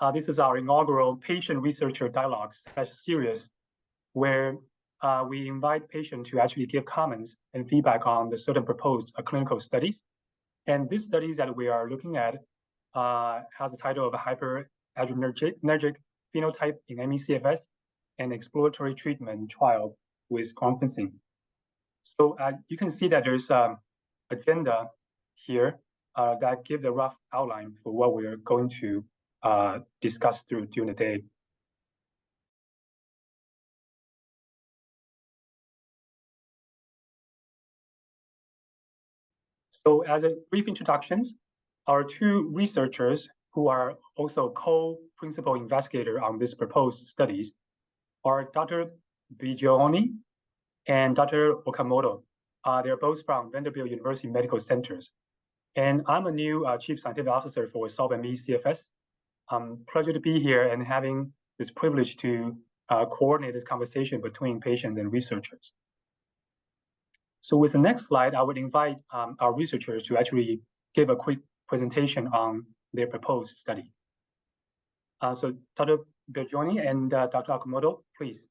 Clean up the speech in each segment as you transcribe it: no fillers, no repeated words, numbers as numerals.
This is our inaugural patient-researcher dialogue series, where we invite patients to actually give comments and feedback on the certain proposed clinical studies. And these studies that we are looking at has the title of a hyperadrenergic phenotype in ME/CFS and exploratory treatment trial with Guanfacine. So you can see that there's an agenda here that gives a rough outline for what we're going to discuss during the day. So as a brief introductions, our two researchers who are also co-principal investigator on this proposed studies are Dr. Bigioni and Dr. Okamoto. They're both from Vanderbilt University Medical Centers. And I'm a new Chief Scientific Officer for Solve ME/CFS. Pleasure to be here and having this privilege to coordinate this conversation between patients and researchers. So with the next slide, I would invite our researchers to actually give a quick presentation on their proposed study. So Dr. Bigioni and Dr. Okamoto, please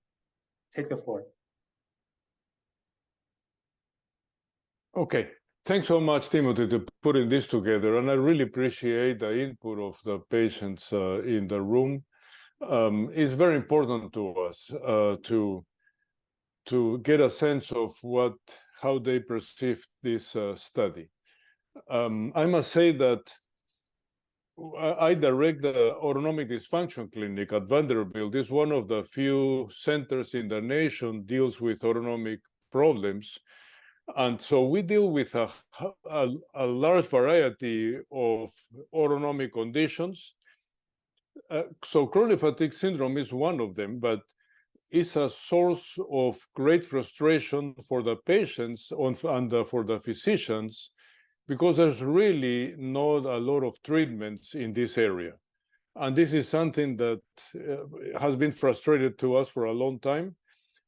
take the floor. Okay, thanks so much, Timothy, to putting this together. And I really appreciate the input of the patients in the room. It's very important to us to get a sense of how they perceive this study. I must say that I direct the autonomic dysfunction clinic at Vanderbilt. It's one of the few centers in the nation deals with autonomic problems. And so we deal with a large variety of autonomic conditions. So chronic fatigue syndrome is one of them, but it's a source of great frustration for the patients and for the physicians, because there's really not a lot of treatments in this area. And this is something that has been frustrated to us for a long time.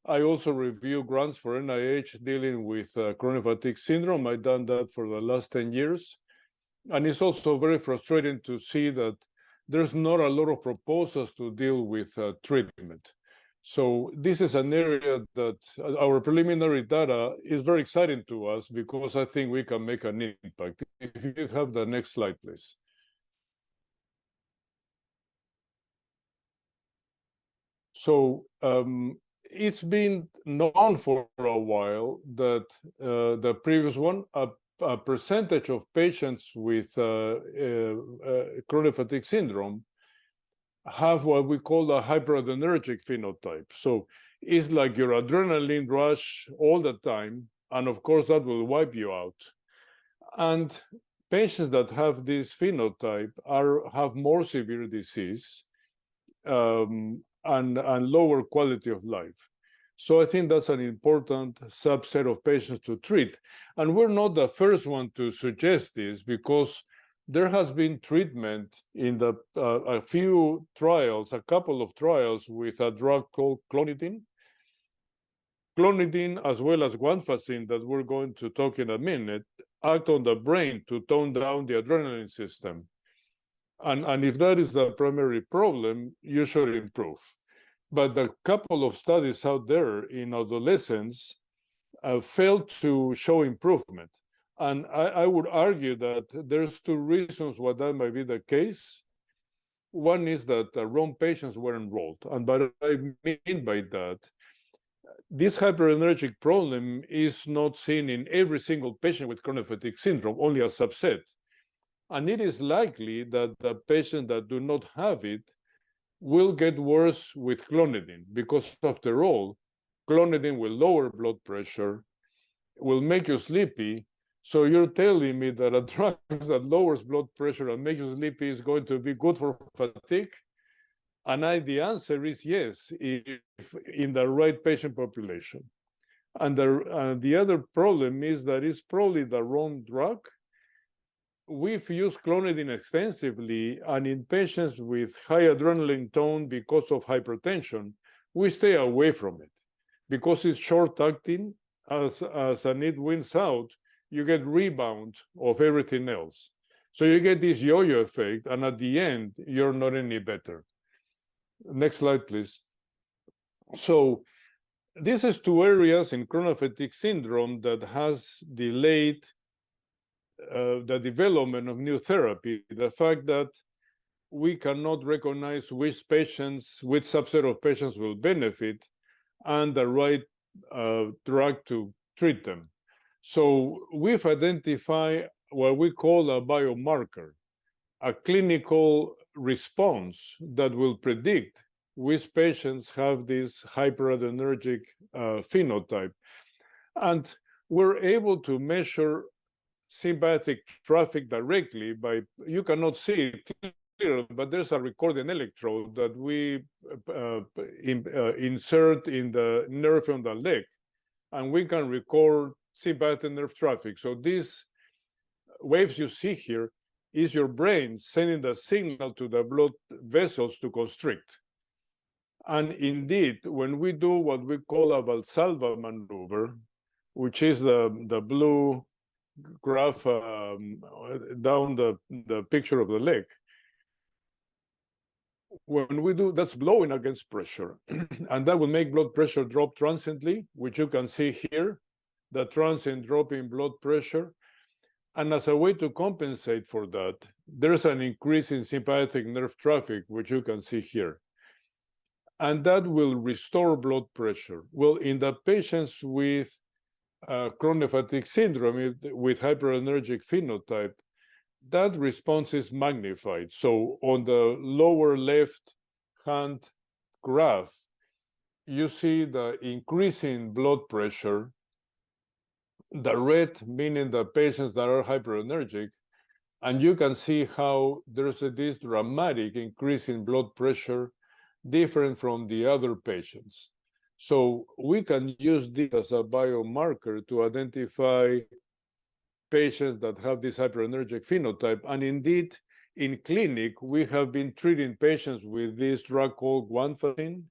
I also review grants for NIH dealing with chronic fatigue syndrome. I've done that for the last 10 years. And it's also very frustrating to see that there's not a lot of proposals to deal with treatment. So this is an area that our preliminary data is very exciting to us because I think we can make an impact. If you have the next slide, please. So it's been known for a while that the previous one, a percentage of patients with chronic fatigue syndrome have what we call a hyperadrenergic phenotype. So it's like your adrenaline rush all the time, and of course that will wipe you out. And patients that have this phenotype have more severe disease and lower quality of life. So I think that's an important subset of patients to treat. And we're not the first one to suggest this, because there has been treatment in a few trials, a couple of trials with a drug called clonidine. Clonidine, as well as Guanfacine, that we're going to talk in a minute, act on the brain to tone down the adrenaline system. And if that is the primary problem, you should improve. But a couple of studies out there in adolescents failed to show improvement. And I would argue that there's two reasons why that might be the case. One is that the wrong patients were enrolled. And what I mean by that, this hyperenergic problem is not seen in every single patient with chronic fatigue syndrome, only a subset. And it is likely that the patients that do not have it will get worse with clonidine, because after all, clonidine will lower blood pressure, will make you sleepy. So you're telling me that a drug that lowers blood pressure and makes you sleepy is going to be good for fatigue? And the answer is yes, if in the right patient population. And the other problem is that it's probably the wrong drug. We've used clonidine extensively, and in patients with high adrenaline tone because of hypertension, we stay away from it because it's short-acting. As a need wins out, you get rebound of everything else. So you get this yo-yo effect, and at the end, you're not any better. Next slide, please. So this is two areas in chronic fatigue syndrome that has delayed the development of new therapy. The fact that we cannot recognize which subset of patients will benefit and the right drug to treat them. So we've identified what we call a biomarker, a clinical response that will predict which patients have this hyperadrenergic phenotype. And we're able to measure sympathetic traffic directly by, you cannot see it clearly, but there's a recording electrode that we insert in the nerve on the leg, and we can record sympathetic nerve traffic. So these waves you see here is your brain sending the signal to the blood vessels to constrict. And indeed, when we do what we call a Valsalva maneuver, which is the blue graph down the picture of the leg, when we do, that's blowing against pressure. And that will make blood pressure drop transiently, which you can see here, the transient drop in blood pressure. And as a way to compensate for that, there's an increase in sympathetic nerve traffic, which you can see here. And that will restore blood pressure. Well, in the patients with chronic fatigue syndrome with hyperadrenergic phenotype, that response is magnified. So on the lower left hand graph, you see the increase in blood pressure, the red meaning the patients that are hyperadrenergic, and you can see how there's this dramatic increase in blood pressure different from the other patients. So we can use this as a biomarker to identify patients that have this hyperadrenergic phenotype. And indeed, in clinic, we have been treating patients with this drug called Guanfacine,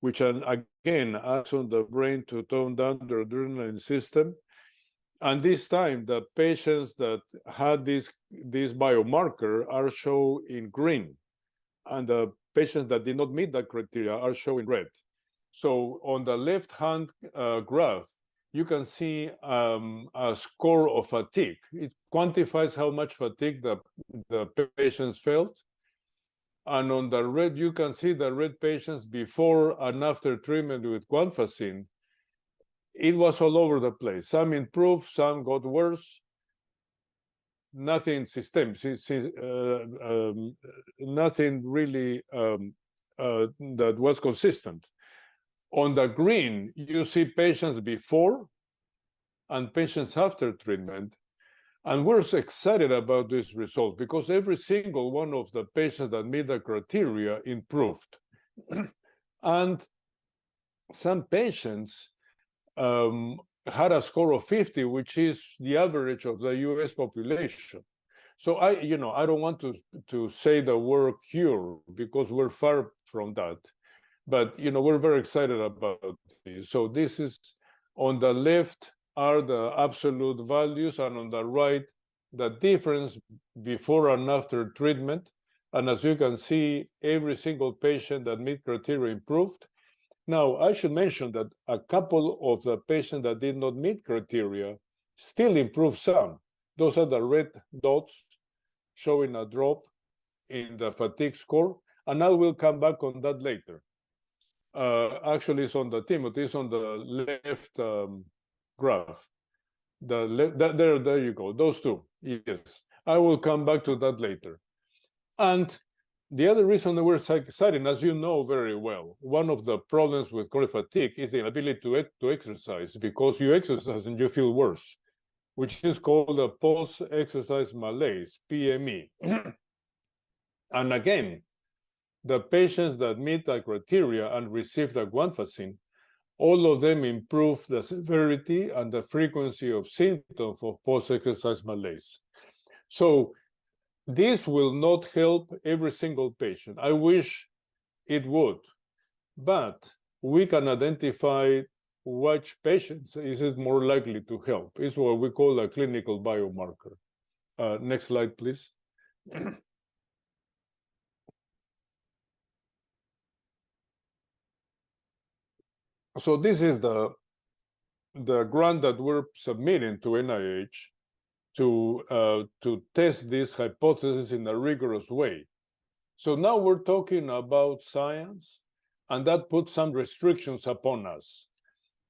which again acts on the brain to tone down the adrenaline system. And this time, the patients that had this biomarker are shown in green, and the patients that did not meet that criteria are shown in red. So on the left-hand graph, you can see a score of fatigue. It quantifies how much fatigue the patients felt. And on the red, you can see the red patients before and after treatment with Guanfacine. It was all over the place. Some improved, some got worse. Nothing systemic, nothing really that was consistent. On the green, you see patients before and patients after treatment. And we're so excited about this result because every single one of the patients that meet the criteria improved. And some patients had a score of 50, which is the average of the US population. So I don't want to say the word cure because we're far from that. But, we're very excited about this. So this is, on the left are the absolute values, and on the right, the difference before and after treatment. And as you can see, every single patient that meet criteria improved. Now, I should mention that a couple of the patients that did not meet criteria still improved some. Those are the red dots showing a drop in the fatigue score. And I will come back on that later. Actually, it's on the Timothy, it's on the left graph. There you go, those two, yes. I will come back to that later. And the other reason that we're excited, as you know very well, one of the problems with chronic fatigue is the inability to exercise, because you exercise and you feel worse, which is called a post-exercise malaise, PME. And again, the patients that meet the criteria and receive the Guanfacine, all of them improve the severity and the frequency of symptoms of post-exercise malaise. So this will not help every single patient. I wish it would, but we can identify which patients is it more likely to help. It's what we call a clinical biomarker. Next slide, please. So this is the grant that we're submitting to NIH to test this hypothesis in a rigorous way. So now we're talking about science, and that puts some restrictions upon us.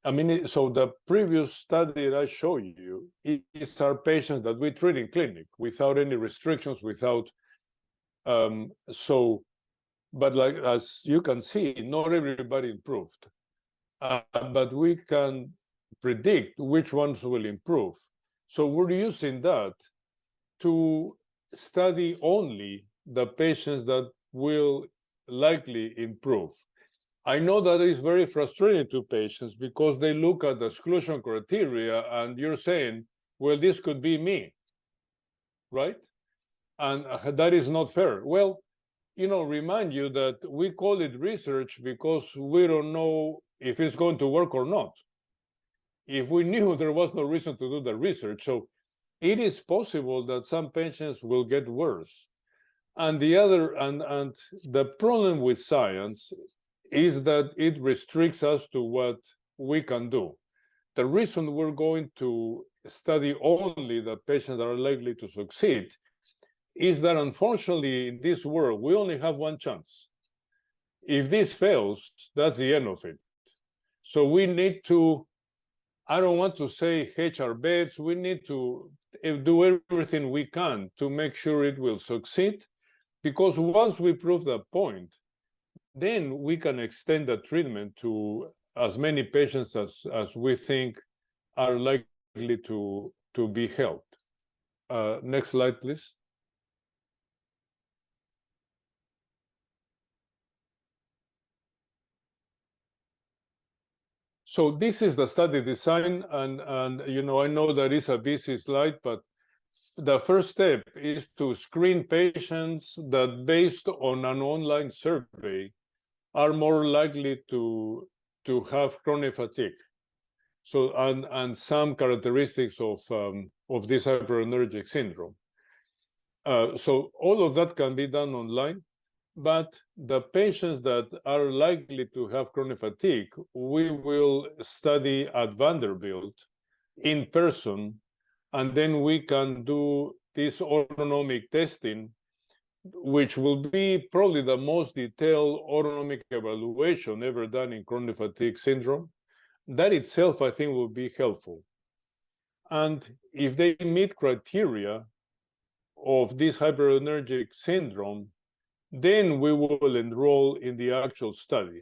I mean, so the previous study that I showed you is our patients that we treat in clinic without any restrictions, without, but like, as you can see, not everybody improved. But we can predict which ones will improve. So we're using that to study only the patients that will likely improve. I know that is very frustrating to patients because they look at the exclusion criteria and you're saying, well, this could be me, right? And that is not fair. Well, remind you that we call it research because we don't know if it's going to work or not. If we knew, there was no reason to do the research. So it is possible that some patients will get worse. And the problem with science is that it restricts us to what we can do. The reason we're going to study only the patients that are likely to succeed is that, unfortunately, in this world, we only have one chance. If this fails, that's the end of it. So we need to, I don't want to say hedge our bets, we need to do everything we can to make sure it will succeed, because once we prove that point, then we can extend the treatment to as many patients as we think are likely to be helped. Next slide, please. So this is the study design, and I know that is a busy slide, but the first step is to screen patients that, based on an online survey, are more likely to have chronic fatigue. So and some characteristics of this hyperadrenergic syndrome. So all of that can be done online, but the patients that are likely to have chronic fatigue, we will study at Vanderbilt in person, and then we can do this autonomic testing, which will be probably the most detailed autonomic evaluation ever done in chronic fatigue syndrome. That itself, I think, will be helpful. And if they meet criteria of this hyperadrenergic syndrome, then we will enroll in the actual study.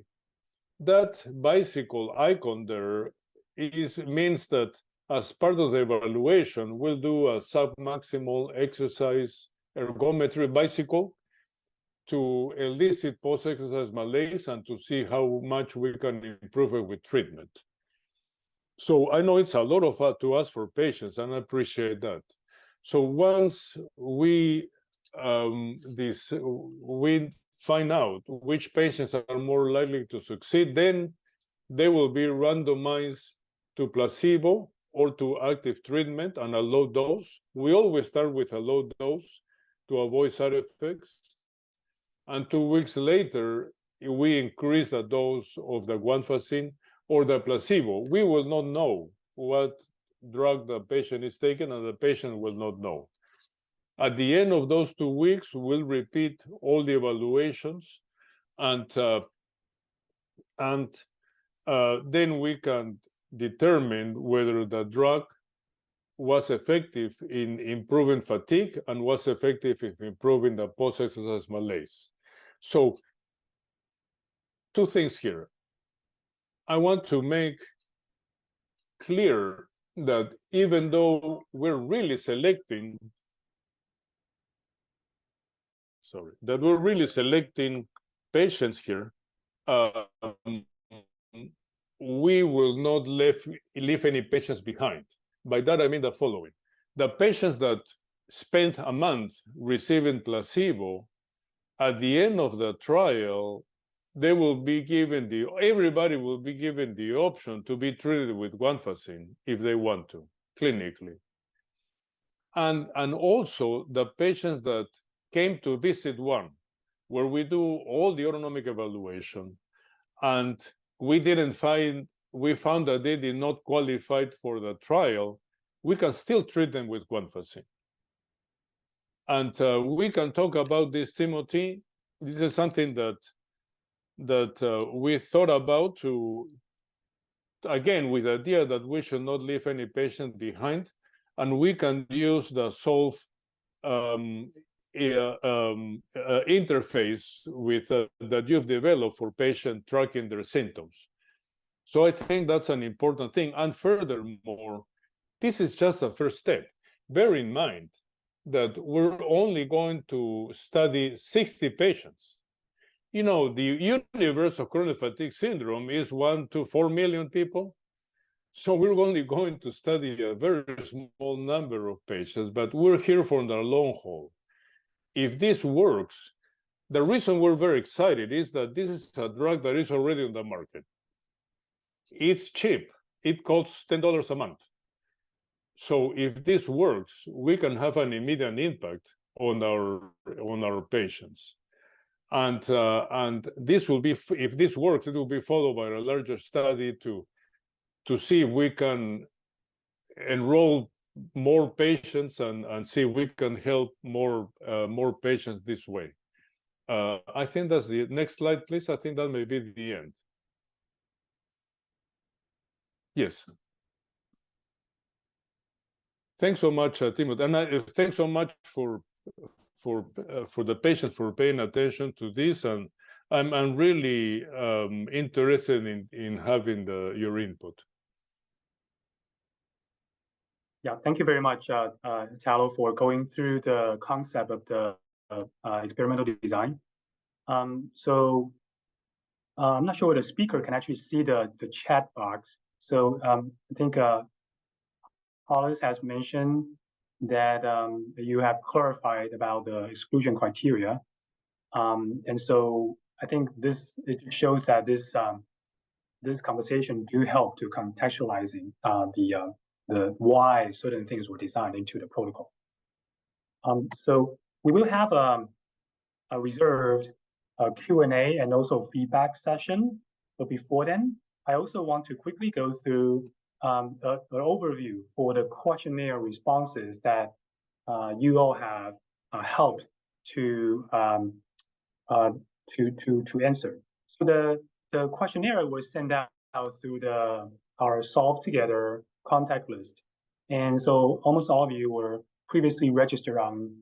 That bicycle icon there means that as part of the evaluation, we'll do a submaximal exercise ergometry bicycle to elicit post-exercise malaise and to see how much we can improve it with treatment. So I know it's a lot of to ask for patients, and I appreciate that. So once we find out which patients are more likely to succeed, then they will be randomized to placebo or to active treatment and a low dose. We always start with a low dose to avoid side effects. And 2 weeks later, we increase the dose of the Guanfacine or the placebo. We will not know what drug the patient is taking, and the patient will not know. At the end of those 2 weeks, we'll repeat all the evaluations, and then we can determine whether the drug was effective in improving fatigue and was effective in improving the post-exercise malaise. So, 2 things here. I want to make clear that even though we're really selecting patients here, we will not leave any patients behind. By that, I mean the following. The patients that spent a month receiving placebo, at the end of the trial, everybody will be given the option to be treated with Guanfacine if they want to, clinically. And also the patients that came to visit one, where we do all the autonomic evaluation, and we found that they did not qualify for the trial, we can still treat them with Guanfacine. And we can talk about this, Timothy. This is something that we thought about again, with the idea that we should not leave any patient behind, and we can use the SOLVE interface that you've developed for patient tracking their symptoms. So I think that's an important thing. And furthermore, this is just a first step. Bear in mind that we're only going to study 60 patients. You know, the universe of chronic fatigue syndrome is 1 to 4 million people. So we're only going to study a very small number of patients, but we're here for the long haul. If this works, the reason we're very excited is that this is a drug that is already on the market. It's cheap. It costs $10 a month. So if this works, we can have an immediate impact on our patients. And this will be, if this works, it will be followed by a larger study to see if we can enroll more patients and see if we can help more patients this way. I think that's the next slide, please. I think that may be the end. Yes. Thanks so much, Timothy, and thanks so much for the patients for paying attention to this, and I'm really interested in having your input. Yeah, thank you very much, Talo, for going through the concept of the experimental design. So I'm not sure whether the speaker can actually see the chat box. So I think Hollis has mentioned that you have clarified about the exclusion criteria. And so I think it shows that this conversation do help to contextualizing the why certain things were designed into the protocol. So we will have a reserved Q&A and also feedback session. But before then, I also want to quickly go through an overview for the questionnaire responses that you all have helped to answer. So the questionnaire was sent out through our Solve Together contact list, and so almost all of you were previously registered on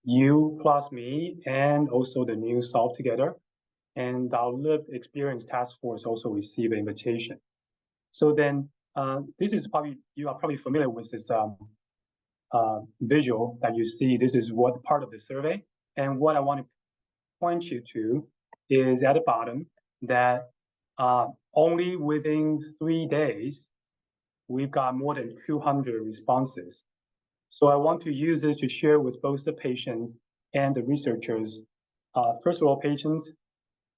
You Plus Me and also the new Solve Together, and our lived experience task force also received an invitation. So then this is you are probably familiar with this visual that you see. This is what part of the survey, and what I want to point you to is at the bottom that only within 3 days we've got more than 200 responses. So I want to use it to share with both the patients and the researchers. First of all, patients,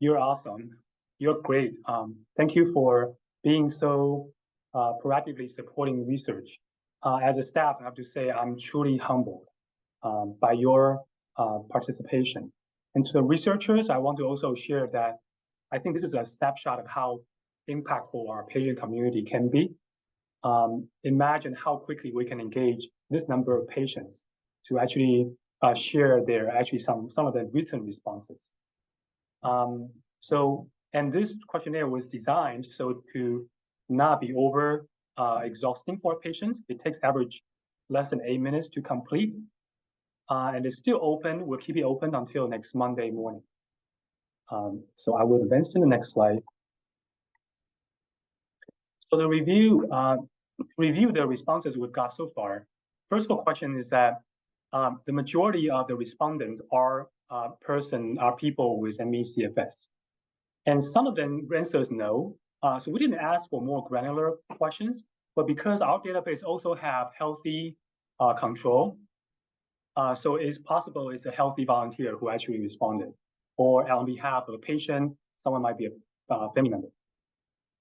you're awesome. You're great. Thank you for being so proactively supporting research. As a staff, I have to say I'm truly humbled by your participation. And to the researchers, I want to also share that I think this is a snapshot of how impactful our patient community can be. Imagine how quickly we can engage this number of patients to actually share some of the written responses. And this questionnaire was designed so to not be over exhausting for patients. It takes average less than 8 minutes to complete. And it's still open. We'll keep it open until next Monday morning. So I will advance to the next slide. So the review the responses we've got so far. First of all, question is that the majority of the respondents are people with ME/CFS, and some of them answers no. So we didn't ask for more granular questions, but because our database also have healthy control, so it's possible it's a healthy volunteer who actually responded, or on behalf of a patient, someone might be a family member.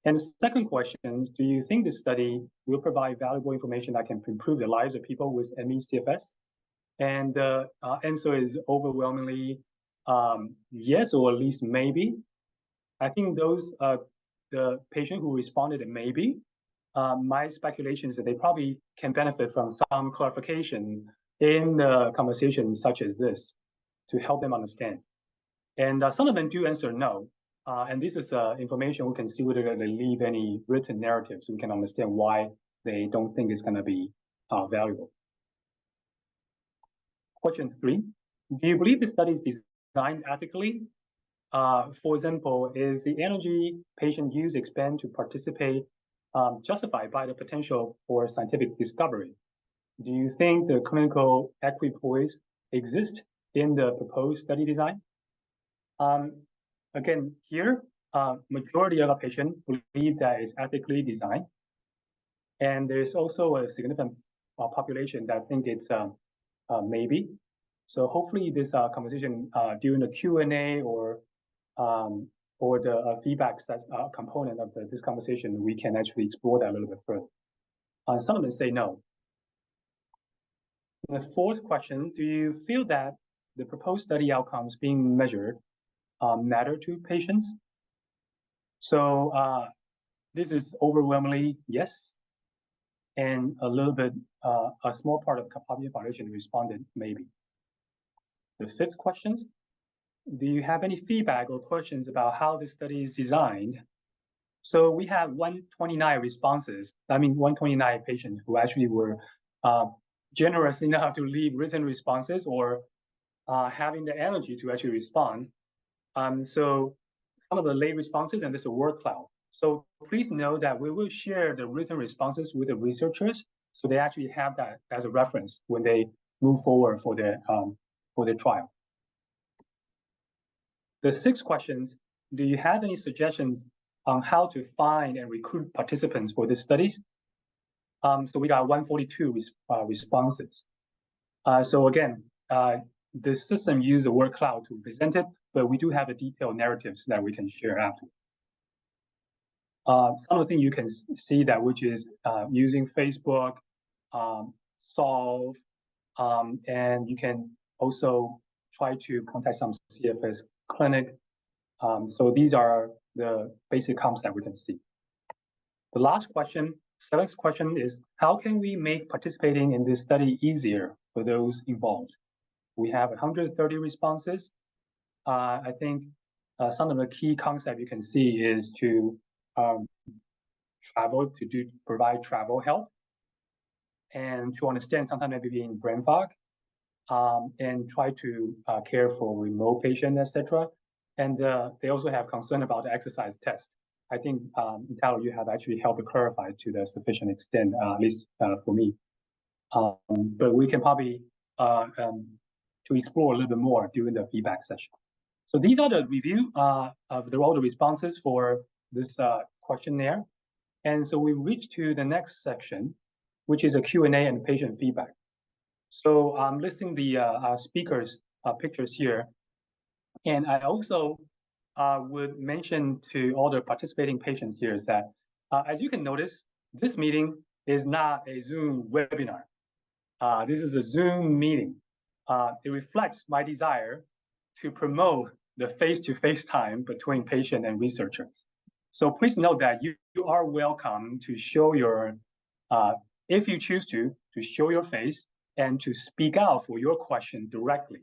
And the second question, do you think this study will provide valuable information that can improve the lives of people with ME/CFS? And the answer is overwhelmingly yes, or at least maybe. I think those the patient who responded maybe, my speculation is that they probably can benefit from some clarification in the conversation such as this to help them understand. And some of them do answer no. And this is information we can see whether they leave any written narratives. So we can understand why they don't think it's going to be valuable. Question 3, do you believe the study is designed ethically? For example, is the energy patient use expend to participate justified by the potential for scientific discovery? Do you think the clinical equipoise exists in the proposed study design? Again, here, majority of the patients believe that it's ethically designed. And there's also a significant population that think it's maybe. So hopefully this conversation during the Q&A or the feedback component of this conversation, we can actually explore that a little bit further. Some of them say no. The fourth question, do you feel that the proposed study outcomes being measured matter to patients? So this is overwhelmingly yes. And a little bit, a small part of the population responded maybe. The fifth question, do you have any feedback or questions about how the study is designed? So we have 129 responses. I mean, 129 patients who actually were generous enough to leave written responses or having the energy to actually respond. So some of the late responses, and there's a word cloud. So please know that we will share the written responses with the researchers, so they actually have that as a reference when they move forward for the trial. The sixth questions, do you have any suggestions on how to find and recruit participants for these studies? So we got 142 responses. So again, the system used the word cloud to present it, but we do have a detailed narratives that we can share after. Some of the things you can see that, which is using Facebook, Solve, and you can also try to contact some CFS clinic. So these are the basic comps that we can see. The last question, seventh question is, how can we make participating in this study easier for those involved? We have 130 responses. I think some of the key concepts you can see is to travel, to provide travel help, and to understand sometimes maybe being brain fog, and try to care for remote patients, etc. And they also have concern about the exercise test. I think, Tyler, you have actually helped clarify to the sufficient extent, at least for me. But we can probably to explore a little bit more during the feedback session. So these are the review of all the responses for this questionnaire. And so we reach to the next section, which is a Q&A and patient feedback. So I'm listing the speakers' pictures here. And I also would mention to all the participating patients here is that, as you can notice, this meeting is not a Zoom webinar. This is a Zoom meeting. It reflects my desire to promote the face-to-face time between patient and researchers. So please note that you are welcome to show your, if you choose to show your face and to speak out for your question directly.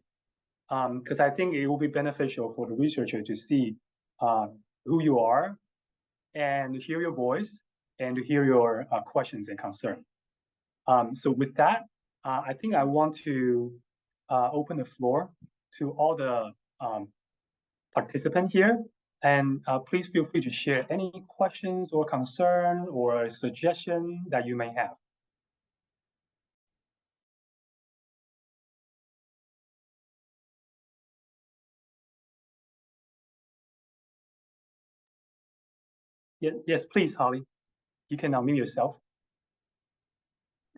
Because I think it will be beneficial for the researcher to see who you are and hear your voice and to hear your questions and concerns. So with that, I think I want to open the floor to all the participants here. And please feel free to share any questions or concern or suggestion that you may have. Yes, please, Holly. You can unmute yourself.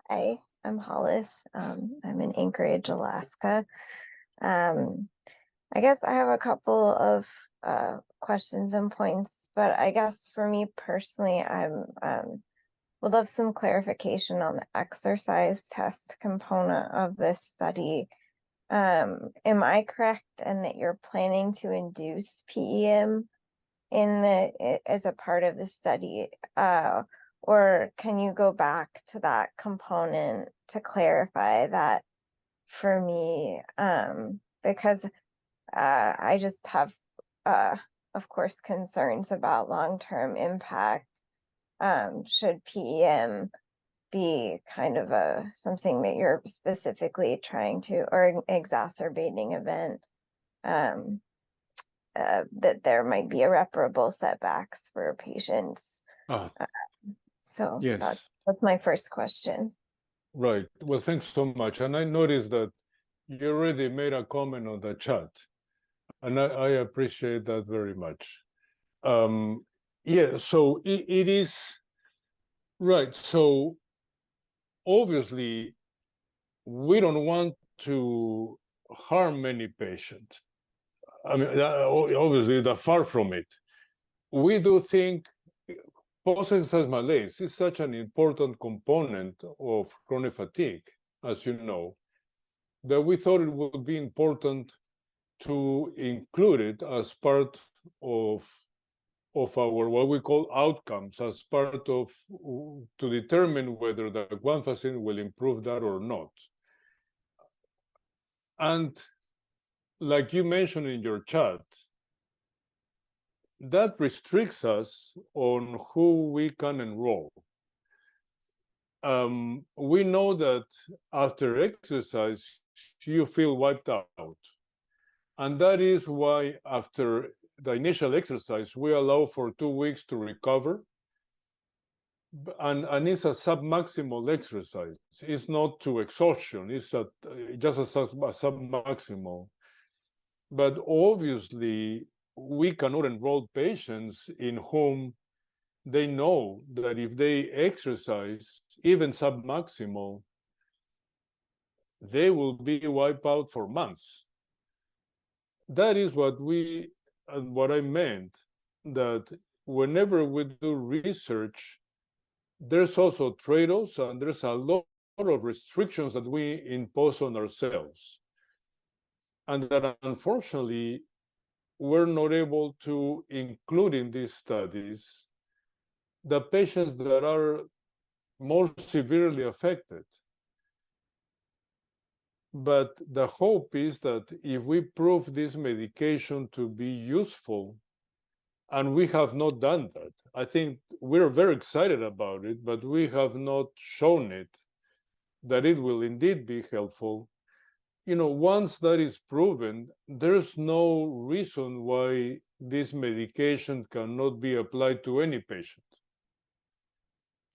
Hi, I'm Hollis. I'm in Anchorage, Alaska. I guess I have a couple of questions and points, but I guess for me personally, I'm would love some clarification on the exercise test component of this study. Am I correct in that you're planning to induce PEM as a part of the study? Or can you go back to that component to clarify that for me? Because I just have, of course, concerns about long-term impact. Should PEM be kind of something that you're specifically trying to, or exacerbating event, that there might be irreparable setbacks for patients. So Yes. that's my first question. Right. Well, thanks so much. And I noticed that you already made a comment on the chat, and I appreciate that very much. Yeah, so it is right. So obviously, we don't want to harm any patient. I mean, obviously, they're far from it. We do think post-exercise malaise is such an important component of chronic fatigue, as you know, that we thought it would be important to include it as part of our what we call outcomes, as part of to determine whether the Guanfacine will improve that or not. And like you mentioned in your chat, that restricts us on who we can enroll. We know that after exercise, you feel wiped out. And that is why after the initial exercise, we allow for 2 weeks to recover. And it's a submaximal exercise. It's not to exhaustion. It's just a submaximal. But obviously, we cannot enroll patients in whom they know that if they exercise, even submaximal, they will be wiped out for months. That is what I meant, that whenever we do research, there's also trade-offs and there's a lot of restrictions that we impose on ourselves. And that unfortunately, we're not able to include in these studies the patients that are more severely affected. But the hope is that if we prove this medication to be useful, and we have not done that, I think we're very excited about it, but we have not shown it, that it will indeed be helpful. You know, once that is proven, there's no reason why this medication cannot be applied to any patient.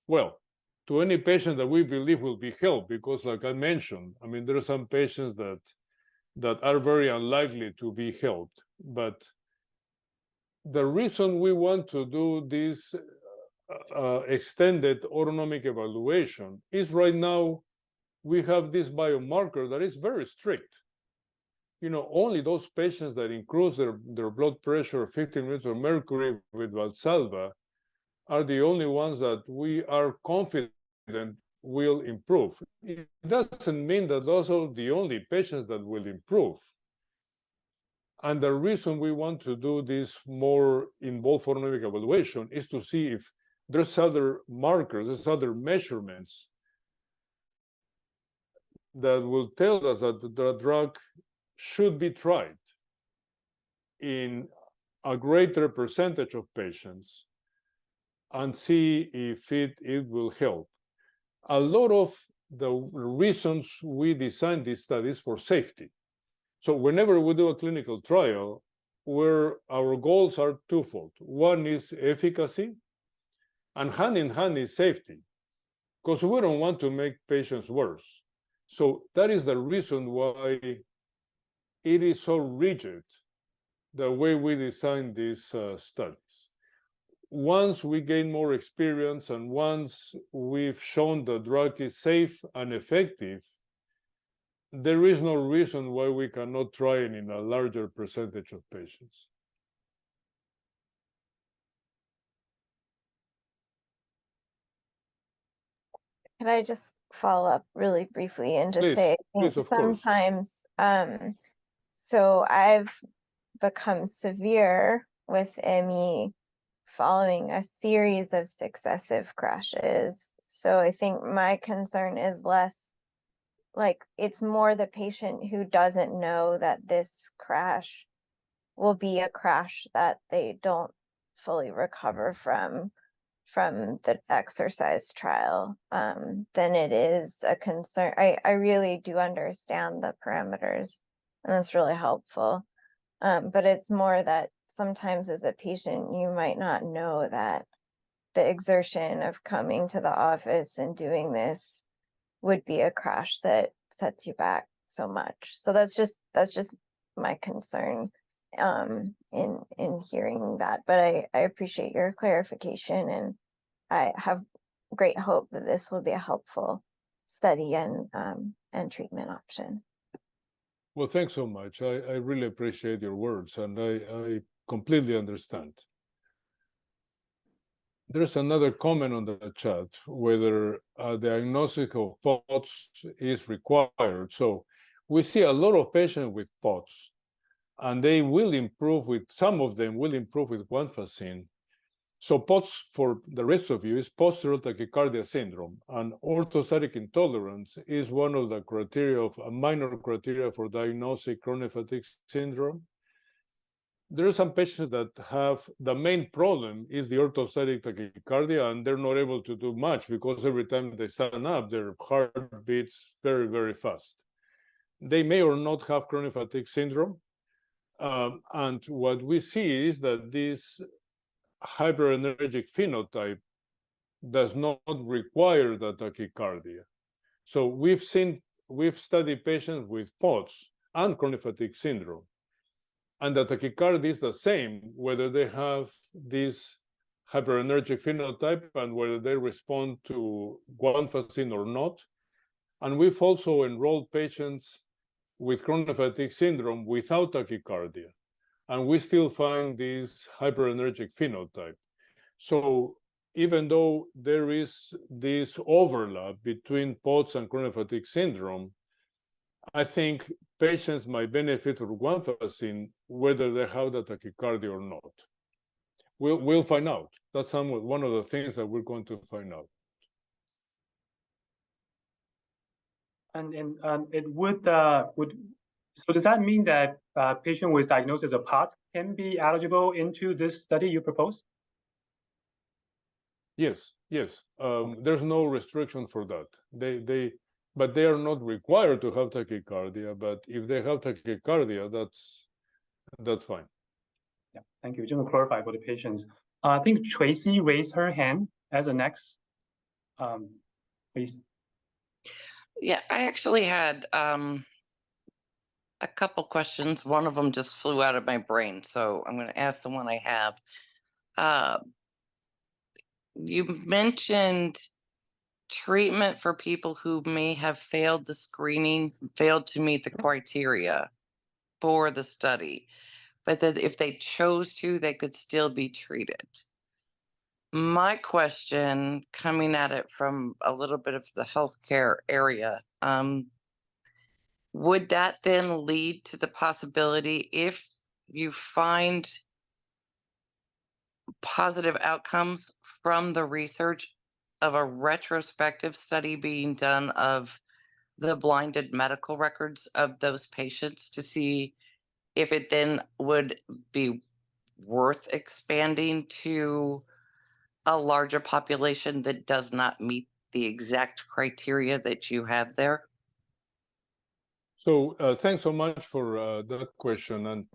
Well, to any patient that we believe will be helped, because like I mentioned, I mean, there are some patients that are very unlikely to be helped. But the reason we want to do this extended autonomic evaluation is right now we have this biomarker that is very strict. You know, only those patients that increase their blood pressure 15 minutes of mercury with Valsalva are the only ones that we are confident will improve. It doesn't mean that those are the only patients that will improve. And the reason we want to do this more involved autonomic evaluation is to see if there's other markers, there's other measurements that will tell us that the drug should be tried in a greater percentage of patients and see if it will help. A lot of the reasons we designed these studies for safety. So whenever we do a clinical trial, where our goals are twofold. One is efficacy, and hand in hand is safety, because we don't want to make patients worse. So that is the reason why it is so rigid, the way we design these studies. Once we gain more experience and once we've shown the drug is safe and effective, there is no reason why we cannot try it in a larger percentage of patients. Can I just follow up really briefly and just Please, say, I please, think of course. sometimes, so I've become severe with ME following a series of successive crashes. So I think my concern is less like it's more the patient who doesn't know that this crash will be a crash that they don't fully recover from the exercise trial, then it is a concern. I really do understand the parameters, and that's really helpful. But it's more that sometimes as a patient, you might not know that the exertion of coming to the office and doing this would be a crash that sets you back so much. So that's just my concern in hearing that. But I appreciate your clarification, and I have great hope that this will be a helpful study and treatment option. Well, thanks so much. I really appreciate your words, and I completely understand. There's another comment on the chat, whether a diagnosis of POTS is required. So we see a lot of patients with POTS, and they will improve with, some of them will improve with Guanfacine. So POTS, for the rest of you, is postural tachycardia syndrome, and orthostatic intolerance is one of the criteria of a minor criteria for diagnosing chronic fatigue syndrome. There are some patients that have, the main problem is the orthostatic tachycardia, and they're not able to do much because every time they stand up, their heart beats very, very fast. They may or not have chronic fatigue syndrome. And what we see is that this hyperadrenergic phenotype does not require the tachycardia. So we've studied patients with POTS and chronic fatigue syndrome, and the tachycardia is the same whether they have this hyperadrenergic phenotype and whether they respond to guanfacine or not. And we've also enrolled patients with chronic fatigue syndrome without tachycardia, and we still find this hyperadrenergic phenotype. So even though there is this overlap between POTS and chronic fatigue syndrome, I think patients might benefit from guanfacine whether they have the tachycardia or not. We'll find out. That's one of the things that we're going to find out. And it would so does that mean that a patient with diagnosis of POTS can be eligible into this study you propose? Yes. There's no restriction for that. But they are not required to have tachycardia. But if they have tachycardia, that's fine. Yeah, thank you. Just to clarify for the patients, I think Tracy raised her hand as a next. Please. Yeah, I actually had a couple questions. One of them just flew out of my brain, so I'm going to ask the one I have. You mentioned treatment for people who may have failed the screening, failed to meet the criteria for the study, but that if they chose to, they could still be treated. My question, coming at it from a little bit of the healthcare area, would that then lead to the possibility, if you find positive outcomes from the research, of a retrospective study being done of the blinded medical records of those patients to see if it then would be worth expanding to a larger population that does not meet the exact criteria that you have there? So thanks so much for that question.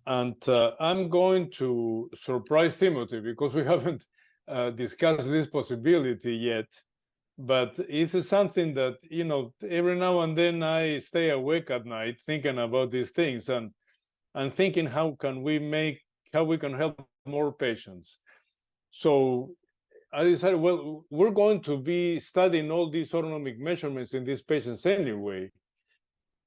And I'm going to surprise Timothy because we haven't discussed this possibility yet. But it's something that, every now and then I stay awake at night thinking about these things and thinking how we can help more patients. So I decided, well, we're going to be studying all these autonomic measurements in these patients anyway.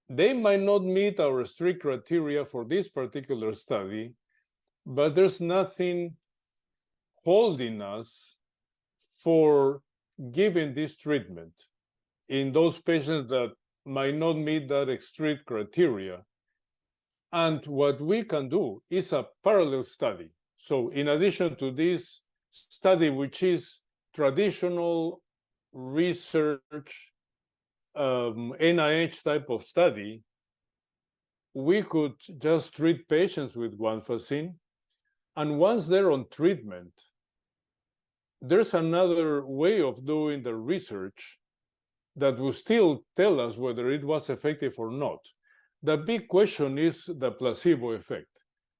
They might not meet our strict criteria for this particular study, but there's nothing holding us for giving this treatment. in those patients that might not meet that strict criteria. And what we can do is a parallel study. So in addition to this study, which is traditional research, NIH type of study, we could just treat patients with guanfacine. And once they're on treatment, there's another way of doing the research that will still tell us whether it was effective or not. The big question is the placebo effect.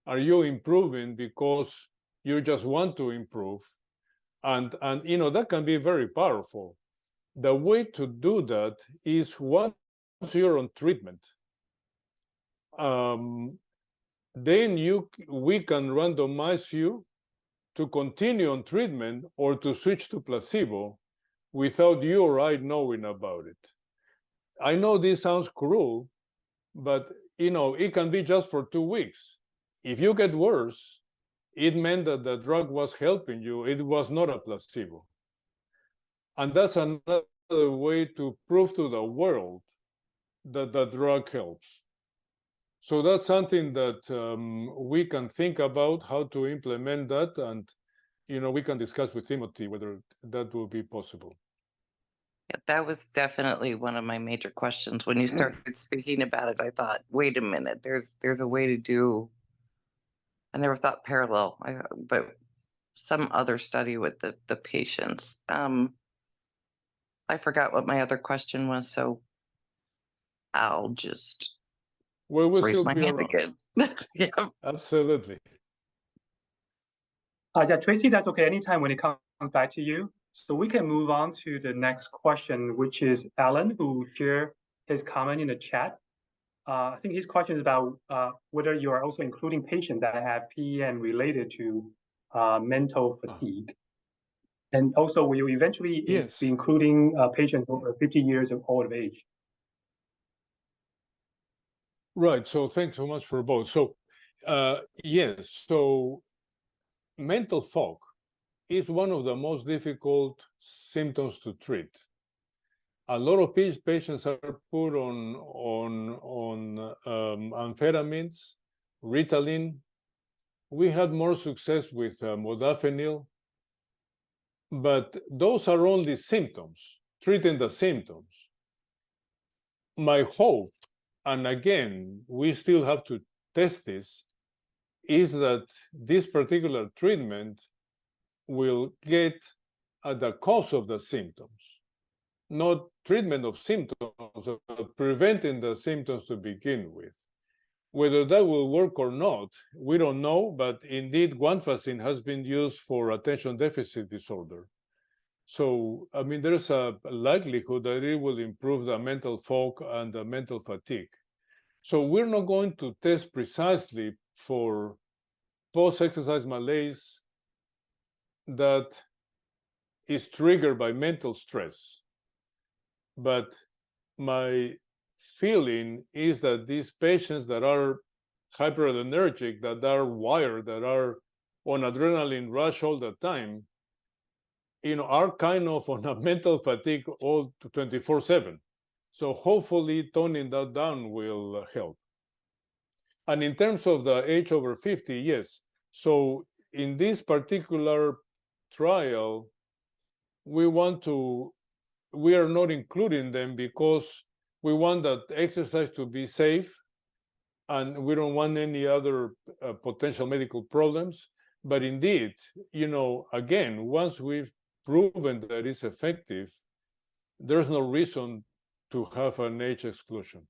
Are you improving because you just want to improve? And you know, that can be very powerful. The way to do that is once you're on treatment, then we can randomize you to continue on treatment or to switch to placebo without you or I knowing about it. I know this sounds cruel, but you know, it can be just for 2 weeks. If you get worse, it meant that the drug was helping you. It was not a placebo. And that's another way to prove to the world that the drug helps. So that's something that we can think about how to implement that, and you know, we can discuss with Timothy whether that will be possible. Yeah, that was definitely one of my major questions. When you started speaking about it, I thought, wait a minute, there's a way to do. I never thought parallel, but some other study with the patients. I forgot what my other question was, so I'll just Well, we'll raise still my be hand around. again. Yeah. Absolutely. Yeah, Tracy, that's okay. Anytime when it comes back to you. So we can move on to the next question, which is Alan, who shared his comment in the chat. I think his question is about whether you are also including patients that have PEM related to mental fatigue. And also, will you eventually Yes. be including patients over 50 years of old age? Right. So thanks so much for both. So yes, so mental fog is one of the most difficult symptoms to treat. A lot of patients are put on amphetamines, Ritalin. We had more success with modafinil, but those are only symptoms, treating the symptoms. My hope, and again, we still have to test this, is that this particular treatment will get at the cause of the symptoms, not treatment of symptoms, but preventing the symptoms to begin with. Whether that will work or not, we don't know, but indeed, guanfacine has been used for attention deficit disorder. So, I mean, there's a likelihood that it will improve the mental fog and the mental fatigue. So we're not going to test precisely for post-exercise malaise that is triggered by mental stress. But my feeling is that these patients that are hyperadrenergic, that are wired, that are on adrenaline rush all the time, you know, are kind of on a mental fatigue all 24/7. So hopefully toning that down will help. And in terms of the age over 50, yes. So in this particular trial, we are not including them because we want that exercise to be safe, and we don't want any other potential medical problems. But indeed, you know, again, once we've proven that it's effective, there's no reason to have an age exclusion.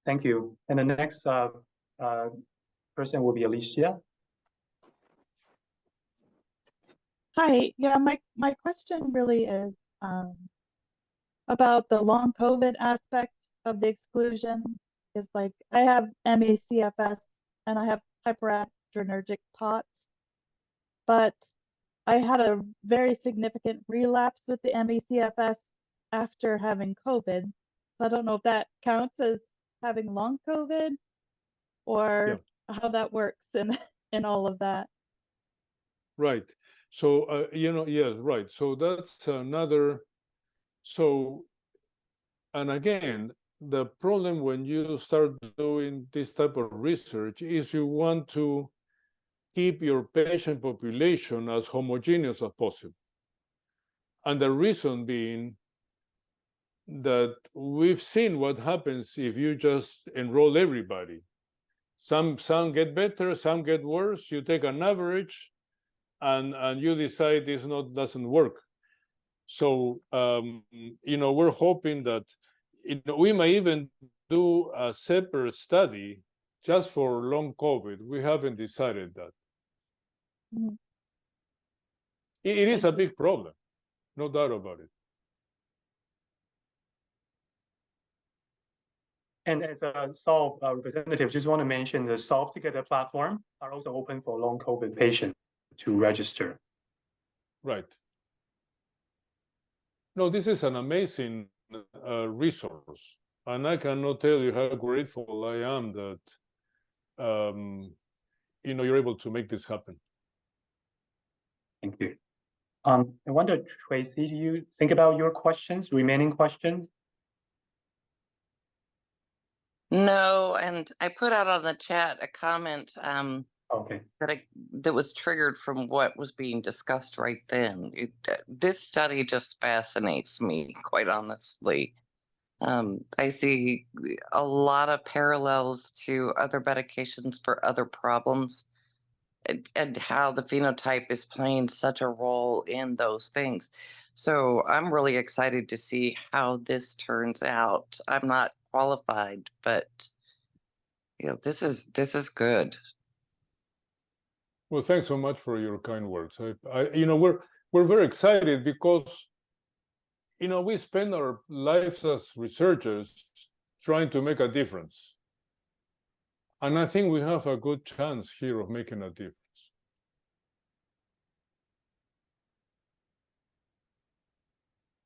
Thank you. And the next person will be Alicia. Hi, yeah, my question really is about the long COVID aspect of the exclusion. Is like, I have ME/CFS and I have hyperadrenergic POTS, but I had a very significant relapse with the ME/CFS after having COVID. So I don't know if that counts as having long COVID or how that works in all of that. Right. So, yes, right. So that's another. So, and again, the problem when you start doing this type of research is you want to keep your patient population as homogeneous as possible. And the reason being that we've seen what happens if you just enroll everybody. Some get better, some get worse. You take an average, and you decide this doesn't work. So we're hoping that we may even do a separate study just for long COVID. We haven't decided that. Mhm. It is a big problem, no doubt about it. And as a SOLVE representative, just want to mention the SOLVE Together platform are also open for long COVID patients to register. Right. No, this is an amazing resource, and I cannot tell you how grateful I am that you're able to make this happen. Thank you. I wonder, Tracy, do you think about your remaining questions? No, and I put out on the chat a comment Okay. that was triggered from what was being discussed right then. This study just fascinates me, quite honestly. I see a lot of parallels to other medications for other problems, and how the phenotype is playing such a role in those things. So I'm really excited to see how this turns out. I'm not qualified, but this is good. Well, thanks so much for your kind words. We're very excited because we spend our lives as researchers trying to make a difference, and I think we have a good chance here of making a difference.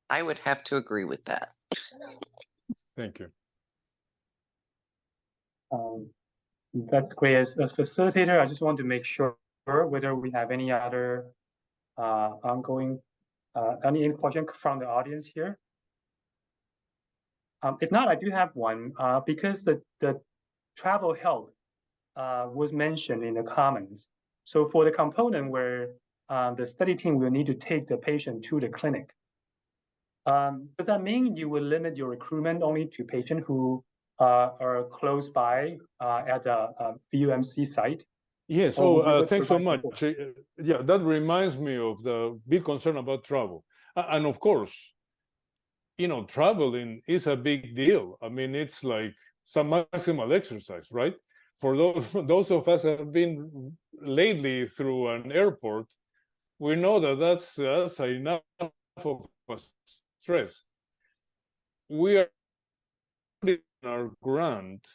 I would have to agree with that. Thank you. That's great. As facilitator, I just want to make sure whether we have any other ongoing any question from the audience here. If not, I do have one because the travel health was mentioned in the comments. So for the component where the study team will need to take the patient to the clinic, does that mean you will limit your recruitment only to patients who are close by at the VUMC site? Yes, thanks so much. Yeah, that reminds me of the big concern about travel. And of course, traveling is a big deal. I mean, it's like some maximal exercise, right? For those of us that have been lately through an airport, we know that that's enough of a stress. We are in our grant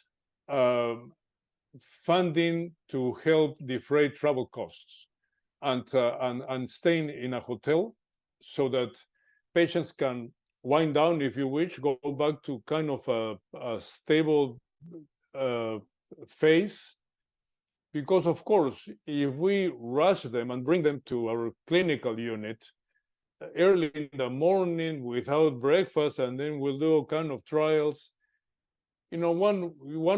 funding to help defray travel costs and staying in a hotel so that patients can wind down, if you wish, go back to kind of a stable phase. Because, of course, if we rush them and bring them to our clinical unit early in the morning without breakfast, and then we'll do all kind of trials, one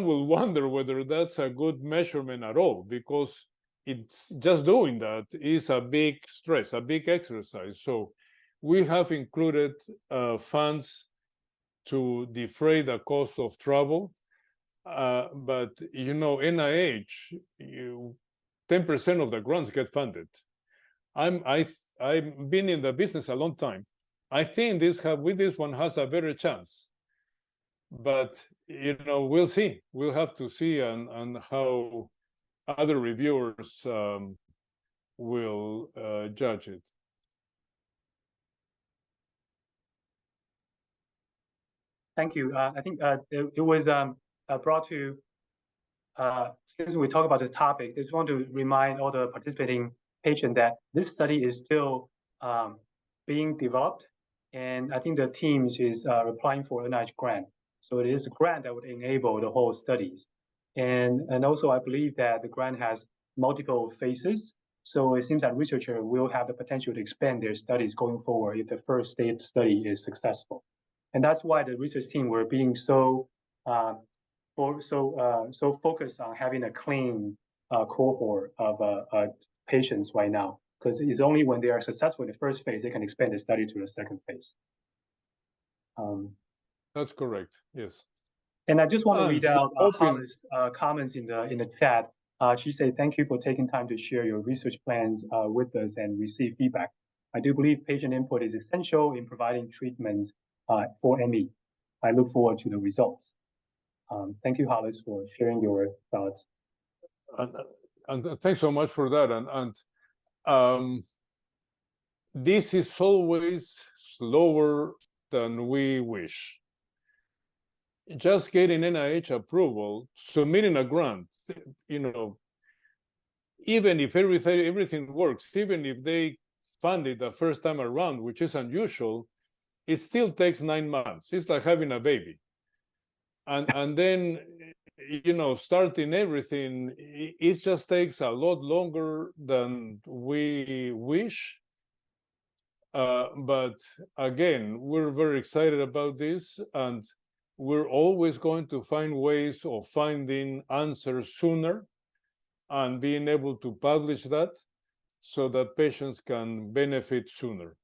will wonder whether that's a good measurement at all, because it's just doing that is a big stress, a big exercise. So we have included funds to defray the cost of travel, but NIH, 10% of the grants get funded. I've been in the business a long time. I think with this one has a better chance. But we'll see. We'll have to see and how other reviewers will judge it. Thank you. I think it was brought to, since we talk about this topic, I just want to remind all the participating patients that this study is still being developed. And I think the team is applying for an NIH grant. So it is a grant that would enable the whole studies. And also I believe that the grant has multiple phases. So it seems that researchers will have the potential to expand their studies going forward if the first stage study is successful. And that's why the research team were being so focused on having a clean cohort of patients right now, because it's only when they are successful in the first phase they can expand the study to the second phase. That's correct. Yes. And I just want to read out hoping... Holly's comments in the chat. She said, "Thank you for taking time to share your research plans with us and receive feedback. I do believe patient input is essential in providing treatment for ME. I look forward to the results." Thank you, Hollis, for sharing your thoughts. And thanks so much for that. And this is always slower than we wish. Just getting NIH approval, submitting a grant, you know, even if everything works, even if they fund it the first time around, which is unusual, it still takes 9 months. It's like having a baby. And then, you know, starting everything, it just takes a lot longer than we wish. But again, we're very excited about this, and we're always going to find ways of finding answers sooner and being able to publish that so that patients can benefit sooner.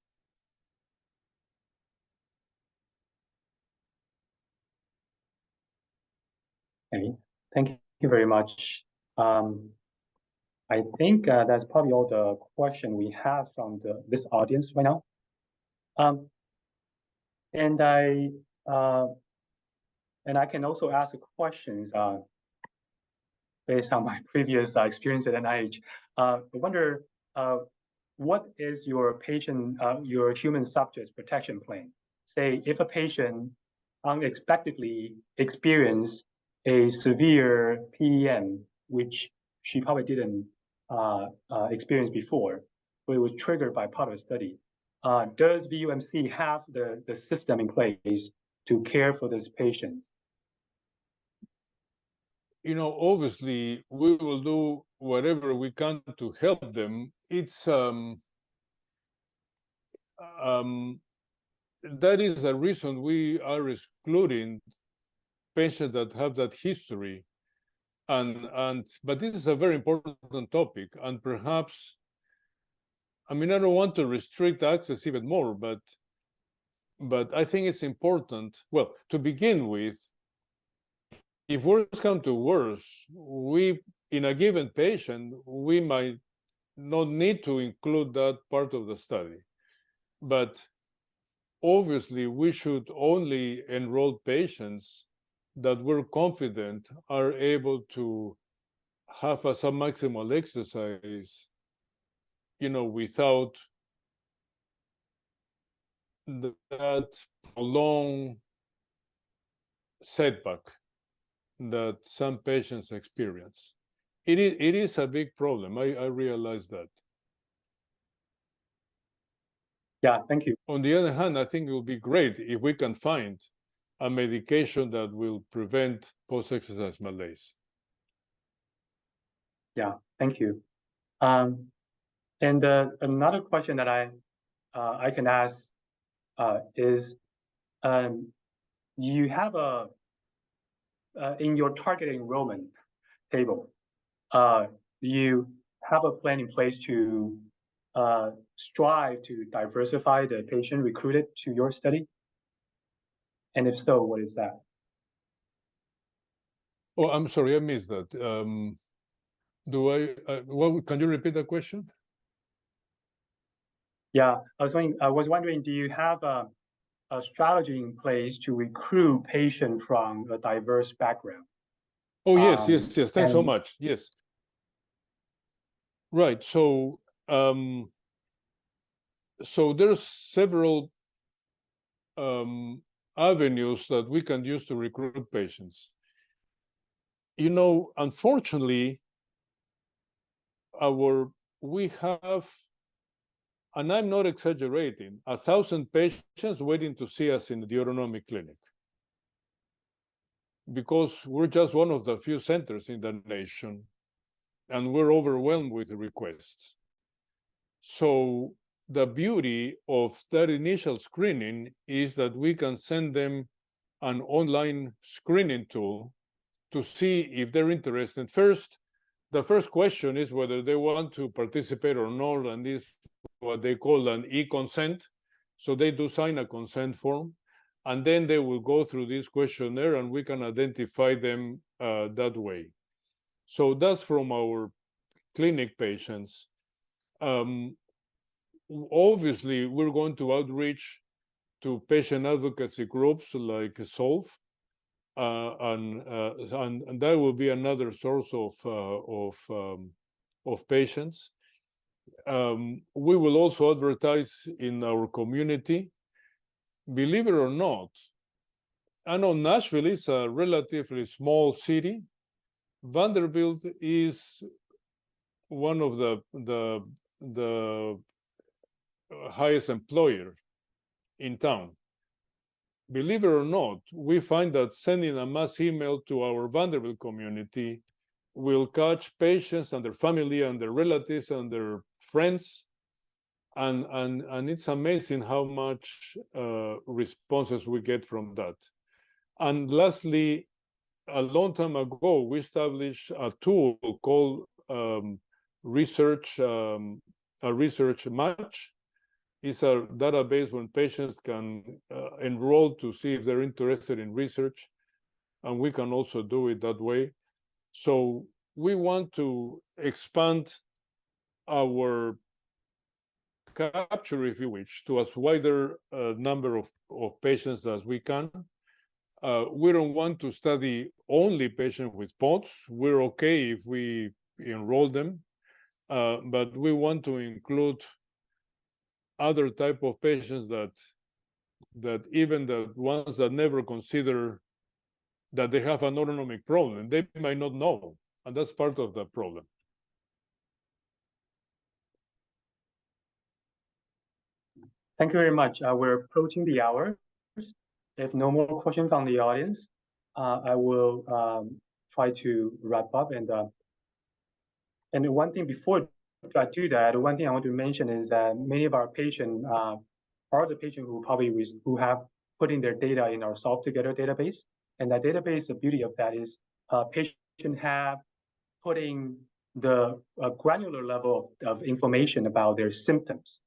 Okay, thank you very much. I think that's probably all the question we have from this audience right now. And I can also ask questions based on my previous experience at NIH. I wonder, what is your your human subjects protection plan? Say, if a patient unexpectedly experienced a severe PEM, which she probably didn't experience before, but it was triggered by part of the study. Does VUMC have the system in place to care for this patient? You know, obviously, we will do whatever we can to help them. It's that is the reason we are excluding patients that have that history. But this is a very important topic, and perhaps, I mean, I don't want to restrict access even more, but I think it's important. Well, to begin with, if worse come to worse, in a given patient, we might not need to include that part of the study. But obviously, we should only enroll patients that we're confident are able to have a submaximal exercise, you know, without that prolonged setback that some patients experience. It is a big problem. I realize that. Yeah, thank you. On the other hand, I think it will be great if we can find a medication that will prevent post-exercise malaise. Yeah, thank you. And another question that I can ask is, you have in your target enrollment table, you have a plan in place to strive to diversify the patient recruited to your study? And if so, what is that? Oh, I'm sorry, I missed that. Can you repeat the question? Yeah, I was wondering, do you have a strategy in place to recruit patients from a diverse background? Oh, yes. Thanks so much. Yes. Right. So, so there's several avenues that we can use to recruit patients. You know, unfortunately, we have, and I'm not exaggerating, 1,000 patients waiting to see us in the autonomic clinic, because we're just one of the few centers in the nation, and we're overwhelmed with requests. So the beauty of that initial screening is that we can send them an online screening tool to see if they're interested. First, the first question is whether they want to participate or not, and this is what they call an e-consent. So they do sign a consent form, and then they will go through this questionnaire, and we can identify them that way. So that's from our clinic patients. Obviously, we're going to outreach to patient advocacy groups like SOLVE, and that will be another source of patients. We will also advertise in our community. Believe it or not, I know Nashville is a relatively small city. Vanderbilt is one of the highest employers in town. Believe it or not, we find that sending a mass email to our Vanderbilt community will catch patients and their family and their relatives and their friends. And it's amazing how much responses we get from that. And lastly, a long time ago, we established a tool called research match. It's a database when patients can enroll to see if they're interested in research, and we can also do it that way. So we want to expand our capture, if you wish, to as wider number of patients as we can. We don't want to study only patients with POTS. We're okay if we enroll them, but we want to include other type of patients that even the ones that never consider that they have an autonomic problem, they might not know, and that's part of the problem. Thank you very much. We're approaching the hour. If no more questions from the audience, I will try to wrap up. And one thing before I do that, one thing I want to mention is that many of our patients are the patients who have put in their data in our Solve Together database. And that database, the beauty of that is patients have putting the granular level of information about their symptoms.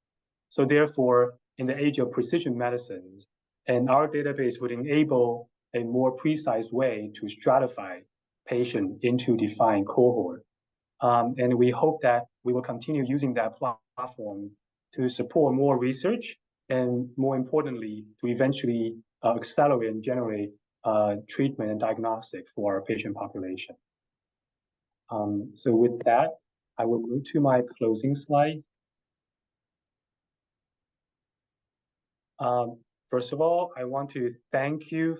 So therefore, in the age of precision medicine, and our database would enable a more precise way to stratify patients into defined cohort. And we hope that we will continue using that platform to support more research and, more importantly, to eventually accelerate and generate treatment and diagnostic for our patient population. So with that, I will move to my closing slide. First of all, I want to thank you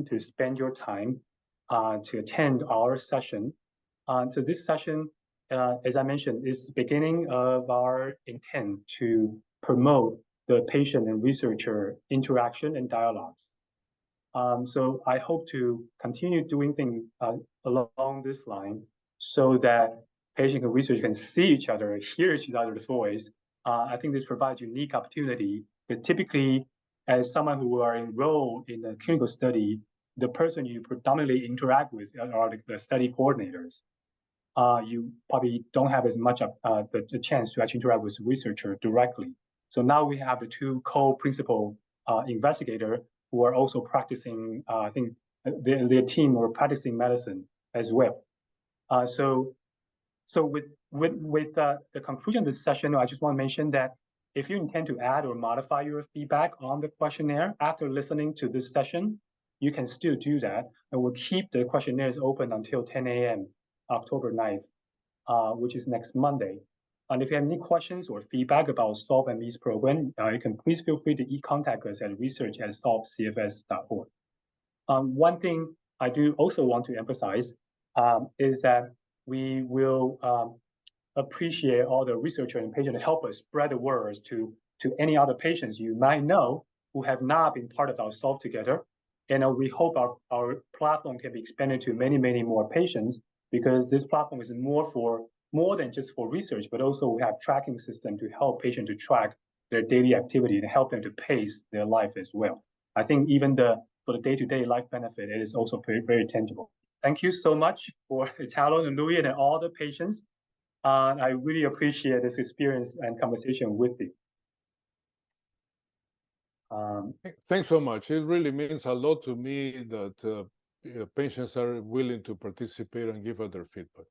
to spend your time to attend our session. So this session, as I mentioned, is the beginning of our intent to promote the patient and researcher interaction and dialogues. So I hope to continue doing things along this line so that patient and researcher can see each other, hear each other's voice. I think this provides unique opportunity, because typically, as someone who are enrolled in a clinical study, the person you predominantly interact with are the study coordinators. You probably don't have as much of the chance to actually interact with the researcher directly. So now we have the two co-principal investigators who are also practicing, I think their team are practicing medicine as well. So with the conclusion of this session, I just want to mention that if you intend to add or modify your feedback on the questionnaire after listening to this session, you can still do that, and we'll keep the questionnaires open until 10 a.m. October 9th, which is next Monday. And if you have any questions or feedback about Solve MV's program, you can please feel free to contact us at research@solvecfs.org. One thing I do also want to emphasize is that we will appreciate all the researchers and patients to help us spread the words to any other patients you might know who have not been part of our Solve Together. And we hope our platform can be expanded to many, many more patients, because this platform is more more than just for research, but also we have tracking system to help patients to track their daily activity and help them to pace their life as well. I think even for the day-to-day life benefit, it is also very, very tangible. Thank you so much for Talon and Louis and all the patients. I really appreciate this experience and conversation with you. Thanks so much. It really means a lot to me that patients are willing to participate and give us their feedback.